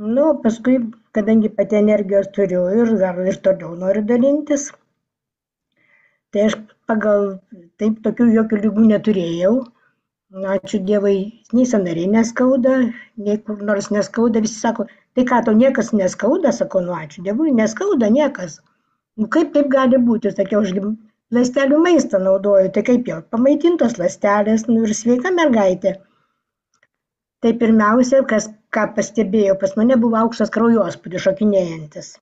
Paskui, kadangi pati energijos turiu ir toliau noriu dalintis, Tai aš pagal taip tokių jokių lygų neturėjau. Na, ačiū Dievui, nei sąnariai neskauda, nei kur nors neskauda. Visi sako, tai ką, tau niekas neskauda? Sakau, nu ačiū Dievui, neskauda niekas. Nu kaip taip gali būti? Sakiau, aš ląstelių maistą naudoju, tai kaip jau, pamaitintos ląstelės, nu ir sveika mergaitė. Tai pirmiausia, ką pastebėjau, pas mane buvo aukštas kraujospūdis šokinėjantis.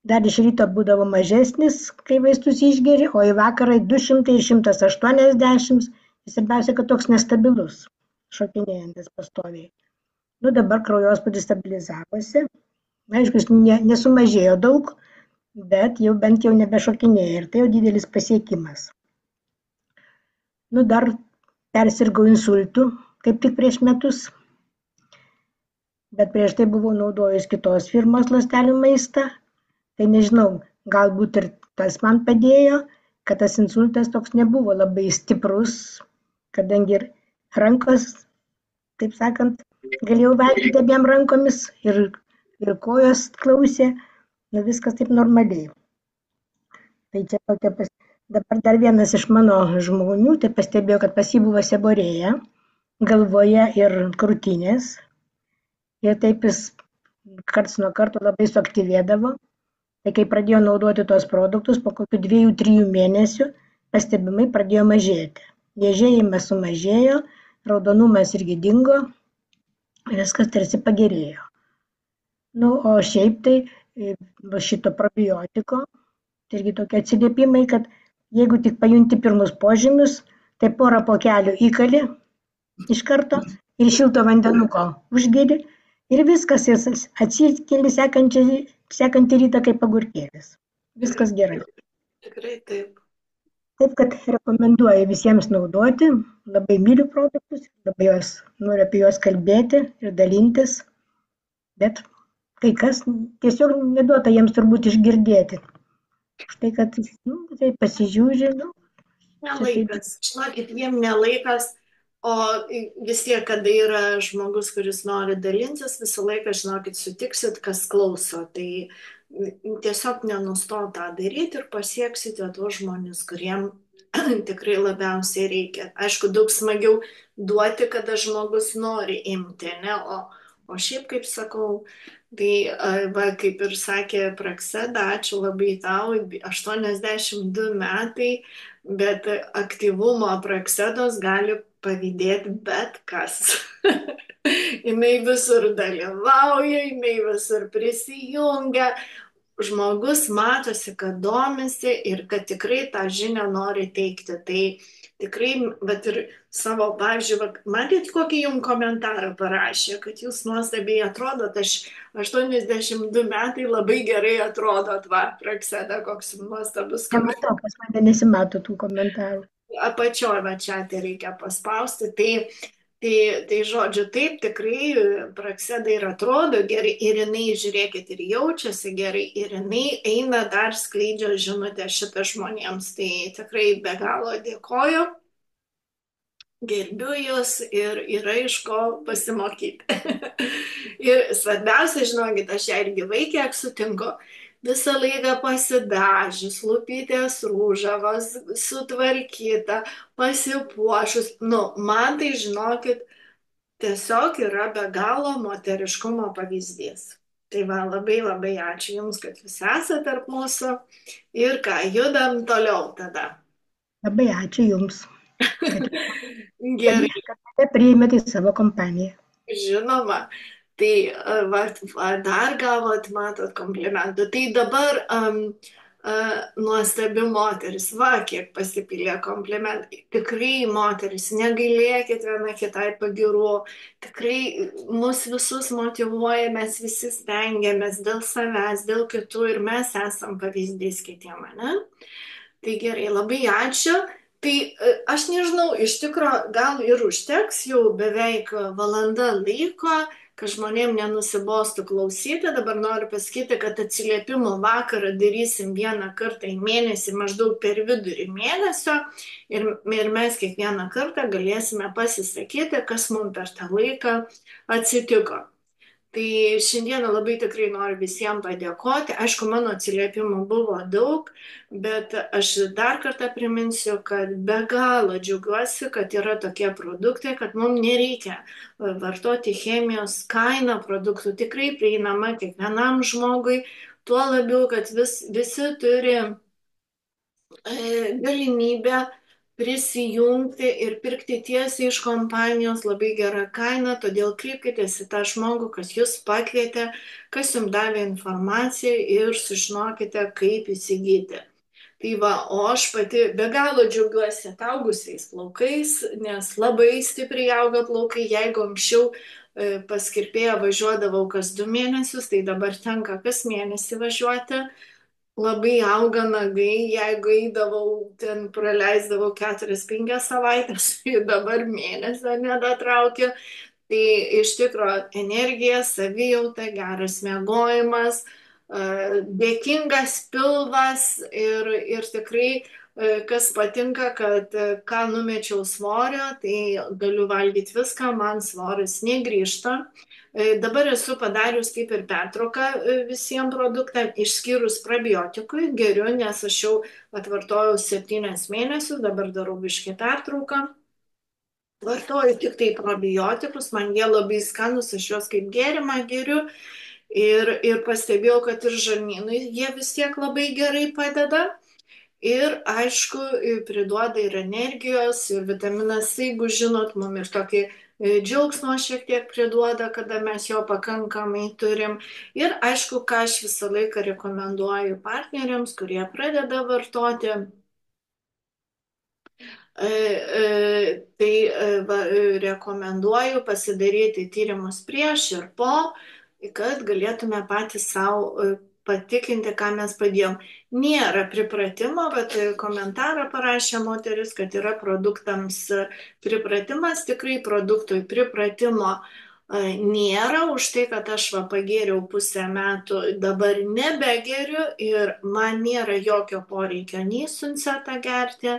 Dar iš ryto būdavo mažesnis, kai vaistus išgeri, o į vakarą 200 ir 180. Svarbiausia, kad toks nestabilus, šokinėjantis pastoviai. Nu, dabar kraujospūdis stabilizavosi. Aišku, jis nesumažėjo daug, bet jau bent jau nebešokinėja ir tai jau didelis pasiekimas. Nu, dar persirgau insultu, kaip tik prieš metus. Bet prieš tai buvau naudojus kitos firmos ląstelių maistą. Tai nežinau, galbūt ir tas man padėjo, kad tas insultas toks nebuvo labai stiprus, kadangi ir rankos, taip sakant, galėjau valgyti abiem rankomis ir kojos klausė, nu viskas taip normaliai. Tai čia tokia dabar dar vienas iš mano žmonių, tai pastebėjau, kad pas jį buvo seborėja galvoje ir krūtinės. Ir taip jis karts nuo karto labai suaktyvėdavo. Tai kai pradėjo naudoti tos produktus, po kokių 2-3 mėnesių pastebimai pradėjo mažėti. Niežėjimas sumažėjo, raudonumas irgi dingo, viskas tarsi pagerėjo. Nu, o šiaip tai šito probiotiko, tai irgi tokie atsiliepimai, kad jeigu tik pajunti pirmus požymius, tai porą pokelių įkali iš karto ir šilto vandenuko užgeri ir viskas, jis atsikeli sekantį rytą kaip agurkėlis. Viskas gerai. Tikrai taip. Taip, kad rekomenduoju visiems naudoti, labai myliu produktus, labai noriu apie juos kalbėti ir dalintis, bet kai kas tiesiog neduota jiems turbūt išgirdėti. Štai, kad tai pasižiūri, Nelaikas. Žinokit, jiem nelaikas, o vis tiek, kada yra žmogus, kuris nori dalintis, visą laiką, žinokit, sutiksit, kas klauso. Tai tiesiog nenustot tą daryti ir pasieksite tuos žmonės, kuriem tikrai labiausiai reikia. Aišku, daug smagiau duoti, kada žmogus nori imti, ne? O šiaip, kaip sakau, tai va, kaip ir sakė Prakseda, ačiū labai tau, 82 metai, bet aktyvumo Praksedos gali pavydėti bet kas. Jinai visur dalyvauja, jinai visur prisijungia. Žmogus matosi, kad domisi ir kad tikrai tą žinią nori teikti. Tai tikrai, bet ir savo, pavyzdžiui, matėt, kokį jums komentarą parašė, kad jūs nuostabiai atrodot, aš 82 metai labai gerai atrodot, va, Prakseda, koks nuostabus komentaras. Nematau, pas mane nesimato tų komentarų. Apačioje va čia tai reikia paspausti. Tai žodžiu, taip tikrai Prakseda ir atrodo gerai ir jinai, žiūrėkit, ir jaučiasi gerai ir jinai eina dar skleidžia žinutę šitą žmonėms. Tai tikrai be galo dėkoju, gerbiu jūs ir yra iš ko pasimokyti. Ir svarbiausia, žinokit, aš ją irgi kiek sutinku, visą laiką pasidažys, lūpytės rūžavos, sutvarkyta, pasipuošus. Nu, man tai, žinokit, tiesiog yra be galo moteriškumo pavyzdys. Tai va, labai labai ačiū Jums, kad Jūs esate tarp mūsų. Ir ką, judam toliau tada. Labai ačiū Jums. Gerai. Kad mane priėmėte į savo kompaniją. Žinoma. Tai dar gavot, matot, komplimentų. Tai dabar nuostabi moteris, va, kiek pasipylė komplimentai. Tikrai moteris, negailėkit viena kitai pagirų. Tikrai mus visus motyvuoja, mes visi stengiamės dėl savęs, dėl kitų ir mes esam pavyzdys kitiem, ne? Tai gerai, labai ačiū. Tai aš nežinau, iš tikrųjų gal ir užteks jau beveik valanda laiko, kad žmonėm nenusibostų klausyti. Dabar noriu pasakyti, kad atsiliepimų vakarą darysim vieną kartą į mėnesį, maždaug per vidurį mėnesio. Ir mes kiekvieną kartą galėsime pasisakyti, kas mums per tą laiką atsitiko. Tai šiandieną labai tikrai noriu visiems padėkoti. Aišku, mano atsiliepimų buvo daug, bet aš dar kartą priminsiu, kad be galo džiaugiuosi, kad yra tokie produktai, kad mums nereikia vartoti chemijos. Kaina produktų tikrai prieinama kiekvienam žmogui, tuo labiau, kad visi turi galimybę prisijungti ir pirkti tiesiai iš kompanijos labai gerą kainą, todėl kreipkitės į tą žmogų, kas jūs pakvietė, kas jums davė informaciją ir sužinokite, kaip įsigyti. Tai va, o aš pati be galo džiaugiuosi ataugusiais plaukais, nes labai stipriai auga plaukai. Jeigu anksčiau pas kirpėją važiuodavau kas 2 mėnesius, tai dabar tenka kas mėnesį važiuoti. Labai auga nagai, jeigu eidavau, ten praleisdavau 4-5 savaitės, tai dabar mėnesio nedatraukia. Tai iš tikrųjų energija, savijauta, geras miegojimas, dėkingas pilvas ir tikrai, kas patinka, kad ką numečiau svorio, tai galiu valgyti viską, man svoris negrįžta. Dabar esu padarius kaip ir pertrauką visiems produktams, išskyrus probiotikui, geriu, nes aš jau atvartojau 7 mėnesius, dabar darau biškį pertrauką. Vartoju tik tai probiotikus, man jie labai skanus, aš juos kaip gėrimą geriu ir pastebėjau, kad ir žarnynui jie vis tiek labai gerai padeda. Ir aišku, priduoda ir energijos, ir vitaminas C, jeigu žinot, mums ir tokį džiaugsmo šiek tiek priduoda, kada mes jo pakankamai turim. Ir aišku, ką aš visą laiką rekomenduoju partneriams, kurie pradeda vartoti, tai rekomenduoju pasidaryti tyrimus prieš ir po, kad galėtume patys savo patikinti, ką mes padėjom. Nėra pripratimo, bet komentarą parašė moteris, kad yra produktams pripratimas, tikrai produktui pripratimo nėra. Už tai, kad aš pagėriau pusę metų, dabar nebegeriu ir man nėra jokio poreikio nei suncetą gerti,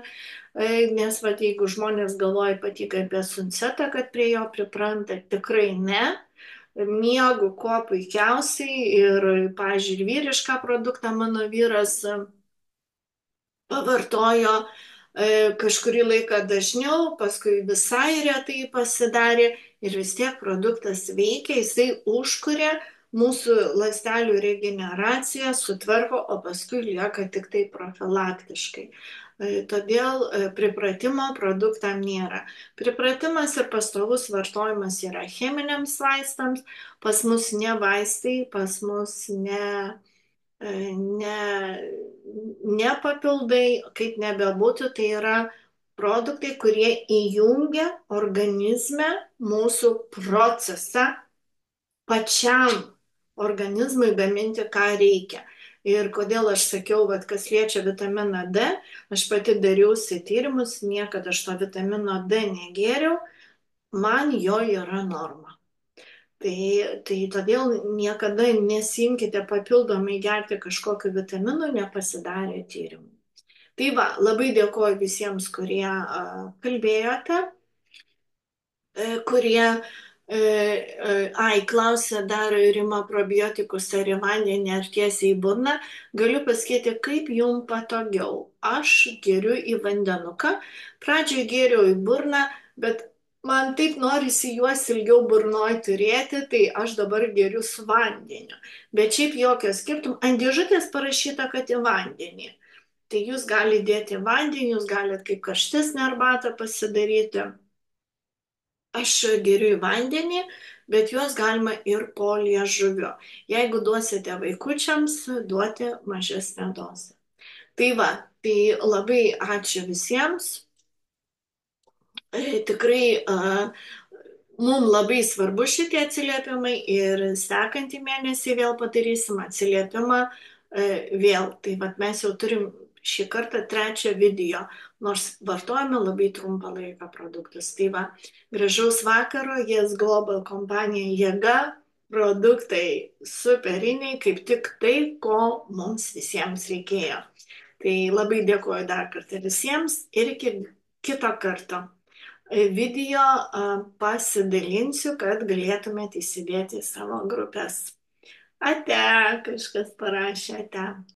nes jeigu žmonės galvoja ypatingai apie suncetą, kad prie jo pripranta, tikrai ne. Miegu kuo puikiausiai ir, pavyzdžiui, vyrišką produktą mano vyras pavartojo kažkurį laiką dažniau, paskui visai retai pasidarė ir vis tiek produktas veikia, jisai užkuria mūsų ląstelių regeneraciją, sutvarko, o paskui lieka tik tai profilaktiškai. Todėl pripratimo produktam nėra. Pripratimas ir pastovus vartojimas yra cheminiams vaistams, pas mus ne vaistai, pas mus ne papildai, kaip nebebūtų, tai yra produktai, kurie įjungia organizme mūsų procesą pačiam organizmui gaminti, ką reikia. Ir kodėl aš sakiau, kas liečia vitaminą D, aš pati dariausi tyrimus, niekada aš to vitamino D negėriau, man jo yra norma. Tai todėl niekada nesimkite papildomai gerti kažkokiu vitaminu, nepasidarė tyrimų. Tai va, labai dėkoju visiems, kurie kalbėjote, kurie klausė dar Rima probiotikus ar į vandenį ar tiesiai į burną. Galiu pasakyti, kaip jums patogiau. Aš geriu į vandenuką. Pradžioje geriau į burną, bet man taip norisi juos ilgiau burnoj turėti, tai aš dabar geriu su vandeniu. Bet šiaip jokio skirtumo. Ant dėžutės parašyta, kad į vandenį. Tai jūs galite dėti į vandenį, jūs galite kaip karštesnę arbatą pasidaryti. Aš geriu į vandenį, bet juos galima ir po liežuviu. Jeigu duosite vaikučiams, duoti mažesnę dozę. Tai va, tai labai ačiū visiems. Tikrai mums labai svarbu šitie atsiliepimai ir sekantį mėnesį vėl padarysim atsiliepimą vėl. Tai va, mes jau turim šį kartą 3 video, nors vartojame labai trumpą laiką produktus. Tai va, gražaus vakaro, Yes Global kompanija jėga, produktai superiniai, kaip tik tai, ko mums visiems reikėjo. Tai labai dėkuoju dar kartą visiems ir iki kito karto. video pasidalinsiu, kad galėtumėte įsidėti į savo grupės. Ate, kažkas parašė, ate.